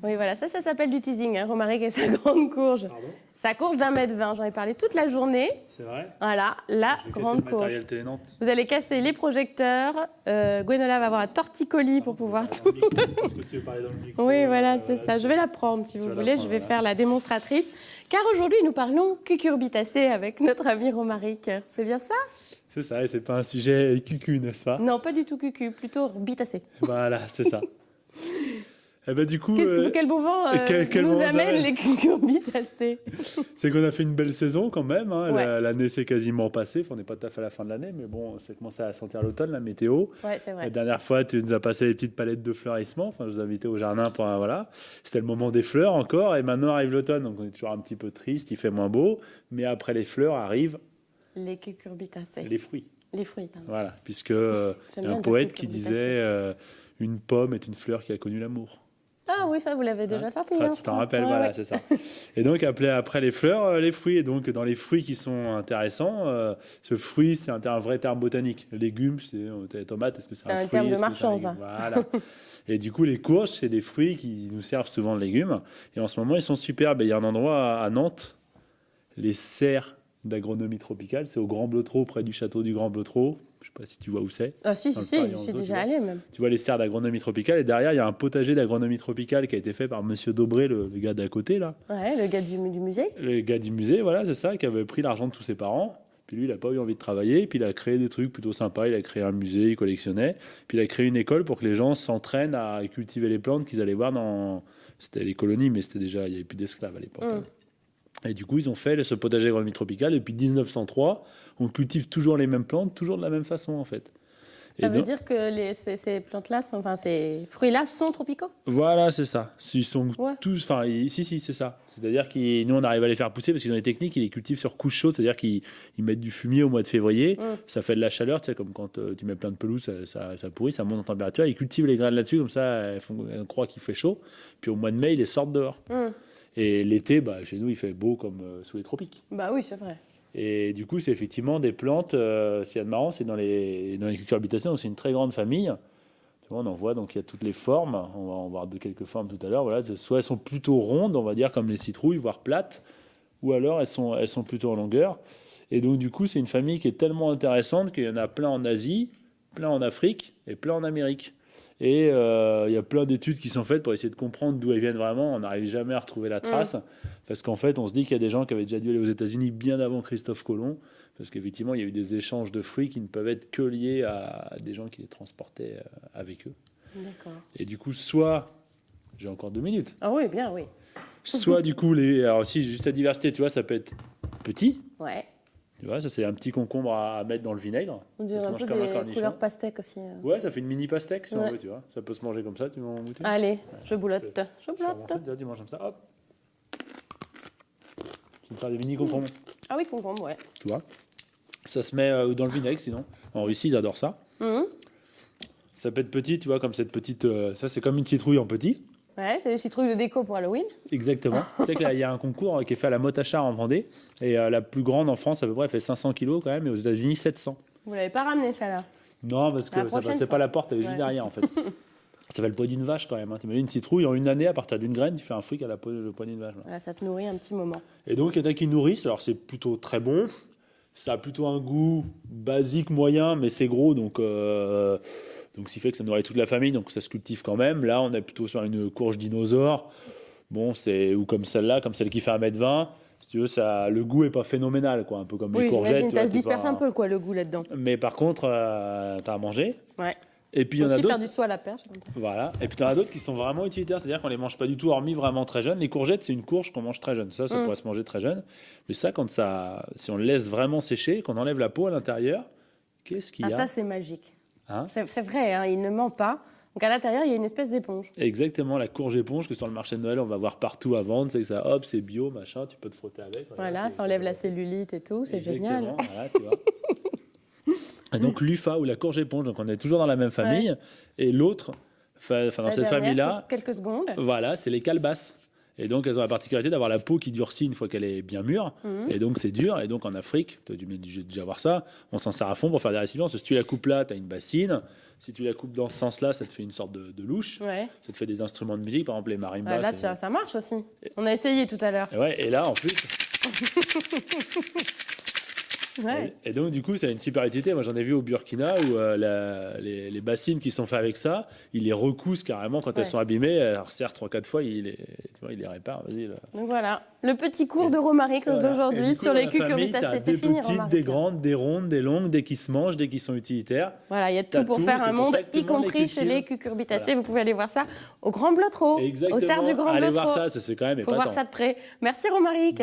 Oui, voilà, ça s'appelle du teasing, hein, Romaric et sa grande courge. Pardon ? Sa courge d'1,20 m, j'en ai parlé toute la journée. C'est vrai ? Voilà, la Je vais grande casser le courge. matériel Télénante. Vous allez casser les projecteurs. Gwenola va avoir un torticolis pour pouvoir tout. Est-ce que tu veux parler dans le micro ? Oui, voilà, c'est ça. Je vais la prendre si vous vas la voulez. prendre, Je vais voilà. faire la démonstratrice. Car aujourd'hui, nous parlons cucurbitacées avec notre ami Romaric. C'est bien ça? C'est ça, et c'est pas un sujet cucu, n'est-ce pas ? Non, pas du tout cucu, plutôt bitacées. Voilà, c'est ça. Et ben du coup, Quel bon vent quel nous bon vent, amène ouais. les cucurbitacées? c'est qu'on a fait une belle saison quand même. Hein. Ouais. L'année s'est quasiment passée. Enfin, on n'est pas tout à fait à la fin de l'année, mais bon, ça commence à sentir l'automne, la météo. Ouais, c'est vrai. La dernière fois, tu nous as passé les petites palettes de fleurissement. Enfin, je vous ai invité au jardin pour voilà. C'était le moment des fleurs encore, et maintenant arrive l'automne, donc on est toujours un petit peu triste. Il fait moins beau, mais après les fleurs arrivent Les cucurbitacées. les fruits. Les fruits, pardon. Voilà, puisque J'aime y a bien un dire poète qui cucurbitacées. disait une pomme est une fleur qui a connu l'amour. Ah oui, ça, vous l'avez déjà sorti. Enfin, hein, tu je t'en crois. rappelles, Ouais, voilà, ouais. c'est ça. Et donc, après les fleurs, les fruits. Et donc, dans les fruits qui sont intéressants, ce fruit, c'est un vrai terme botanique. Légumes, c'est les tomates, est-ce que c'est un fruit? terme de Est-ce que marchand, c'est un ça. légume? Voilà. Et du coup, les courges, c'est des fruits qui nous servent souvent de légumes. Et en ce moment, ils sont superbes. Et il y a un endroit à Nantes, les serres d'agronomie tropicale. C'est au Grand Blotreau, près du château du Grand Blotreau. Je ne sais pas si tu vois où c'est. Ah si, Dans le si, Paris je en suis Auto, déjà tu vois. allée même. Tu vois les serres d'agronomie tropicale. Et derrière, il y a un potager d'agronomie tropicale qui a été fait par Monsieur Dobré, le gars d'à côté, là. Ouais, le gars du musée. Le gars du musée, voilà, c'est ça, qui avait pris l'argent de tous ses parents. Puis lui, il n'a pas eu envie de travailler. Puis il a créé des trucs plutôt sympas. Il a créé un musée, il collectionnait. Puis il a créé une école pour que les gens s'entraînent à cultiver les plantes qu'ils allaient voir dans... C'était les colonies, mais c'était déjà... Il n'y avait plus d'esclaves à l'époque. Et du coup, ils ont fait ce potager agronomie tropicale. Depuis 1903, on cultive toujours les mêmes plantes, toujours de la même façon, en fait. Ça Et veut donc- dire que ces plantes-là, ces fruits-là sont tropicaux? Voilà, c'est ça. Ils sont Ouais. tous... Enfin, si, c'est ça. C'est-à-dire que nous, on arrive à les faire pousser parce qu'ils ont des techniques, ils les cultivent sur couche chaude, c'est-à-dire qu'ils mettent du fumier au mois de février, ça fait de la chaleur, tu sais, comme quand tu mets plein de pelouse, ça pourrit, ça monte en température, ils cultivent les graines là-dessus, comme ça, elles croient qu'il fait chaud, puis au mois de mai, ils les sortent dehors. Et l'été, chez nous, il fait beau comme sous les tropiques. Bah oui, c'est vrai. Et du coup, c'est effectivement des plantes, ce qu'il y a de marrant, c'est dans les cucurbitacées, donc c'est une très grande famille. Tu vois, on en voit, donc il y a toutes les formes. On va en voir de quelques formes tout à l'heure. Voilà, soit elles sont plutôt rondes, on va dire, comme les citrouilles, voire plates, ou alors elles sont plutôt en longueur. Et donc, du coup, c'est une famille qui est tellement intéressante qu'il y en a plein en Asie, plein en Afrique et plein en Amérique. Et il y a plein d'études qui sont faites pour essayer de comprendre d'où elles viennent vraiment. On n'arrive jamais à retrouver la trace. Parce qu'en fait, on se dit qu'il y a des gens qui avaient déjà dû aller aux États-Unis bien avant Christophe Colomb. Parce qu'effectivement, il y a eu des échanges de fruits qui ne peuvent être que liés à des gens qui les transportaient avec eux. D'accord. Et du coup, soit... J'ai encore 2 minutes. Ah oui, bien, oui. Soit du coup, alors aussi, juste la diversité, tu vois, ça peut être petit. Ouais. Tu vois, ça c'est un petit concombre à mettre dans le vinaigre. On Ça dirait se un mange peu comme un des cornichon. couleurs pastèques aussi. Ouais, ça fait une mini pastèque si on Ouais. veut, tu vois. Ça peut se manger comme ça, tu veux en goûter? Allez, je boulotte. Je Je vais boulotte. remonter, déjà, tu manges comme ça, hop. Tu me faire des mini concombres, Ah oui, concombre, ouais. tu vois. Ça se met dans le vinaigre, sinon. En Russie, ils adorent ça. Ça peut être petit, tu vois, comme cette petite... ça, c'est comme une citrouille en petit. Ouais, c'est des citrouilles de déco pour Halloween. Exactement. Tu sais qu'il y a un concours qui est fait à la Motachar en Vendée. Et la plus grande en France, à peu près, elle fait 500 kilos quand même. Et aux États-Unis, 700. Vous l'avez pas ramené, ça là? Non, parce que La ça prochaine passait fois. pas la porte, elle est juste Ouais. derrière, en fait. Ça fait le poids d'une vache quand même. Hein. T'imagines une citrouille, en une année, à partir d'une graine, tu fais un fruit qui a le poids d'une vache. Là. Ouais, ça te nourrit un petit moment. Et donc, il y en a qui nourrissent. Alors, c'est plutôt très bon. Ça a plutôt un goût basique, moyen, mais c'est gros. Donc, ce qui fait que ça nourrit toute la famille. Donc, ça se cultive quand même. Là, on est plutôt sur une courge dinosaure. Bon, ou comme celle-là, comme celle qui fait 1,20 m. Si tu veux, le goût est pas phénoménal, quoi. Un peu comme Oui, les courgettes. j'imagine, tu ça vois, se c'est disperse pas- un peu, quoi, le goût là-dedans. Mais par contre, t'as à manger. Ouais. Et puis, il y en a Aussi d'autres. faire du saut à la perche. Voilà. Et puis, tu en as d'autres qui sont vraiment utilitaires, c'est-à-dire qu'on les mange pas du tout, hormis vraiment très jeunes. Les courgettes, c'est une courge qu'on mange très jeune. Ça pourrait se manger très jeune. Mais ça, si on le laisse vraiment sécher, qu'on enlève la peau à l'intérieur, qu'est-ce qu'il y a? Ça, c'est magique. Hein C'est vrai, hein, il ne ment pas. Donc à l'intérieur, il y a une espèce d'éponge. Exactement, la courge éponge que sur le marché de Noël, on va voir partout à vendre. C'est que ça, hop, c'est bio, machin, tu peux te frotter avec. Voilà, ça enlève la cellulite et tout, c'est génial. Exactement, voilà, tu vois. Et donc, l'UFA ou la courge éponge, donc on est toujours dans la même famille. Et l'autre, dans La cette dernière, famille-là, pour quelques secondes. voilà, c'est les calebasses. Et donc, elles ont la particularité d'avoir la peau qui durcit une fois qu'elle est bien mûre. Et donc, c'est dur. Et donc, en Afrique, tu as dû déjà voir ça, on s'en sert à fond pour faire des récipients. Parce que si tu la coupes là, tu as une bassine. Si tu la coupes dans ce sens-là, ça te fait une sorte de louche. Ouais. Ça te fait des instruments de musique, par exemple les marimbas. Là, ça marche aussi. On a essayé tout à l'heure. Et là, en plus... Ouais. Et donc, du coup, ça a une super utilité. Moi, j'en ai vu au Burkina où les bassines qui sont faites avec ça, ils les recoussent carrément quand elles sont abîmées. Elles resserrent 3-4 fois, ils les réparent. Vas-y, là. Donc voilà, le petit cours de Romaric d'aujourd'hui sur les cucurbitacées. C'est fini, Des petites, des grandes, des rondes, des longues, des qui se mangent, des qui sont utilitaires. Voilà, il y a tout pour faire un monde, y compris chez les cucurbitacées. Voilà. Vous pouvez aller voir ça au Grand Blotreau, au cerf du Grand Blotreau. Allez voir ça, c'est quand même épatant. Il faut voir ça de près. Merci Romaric.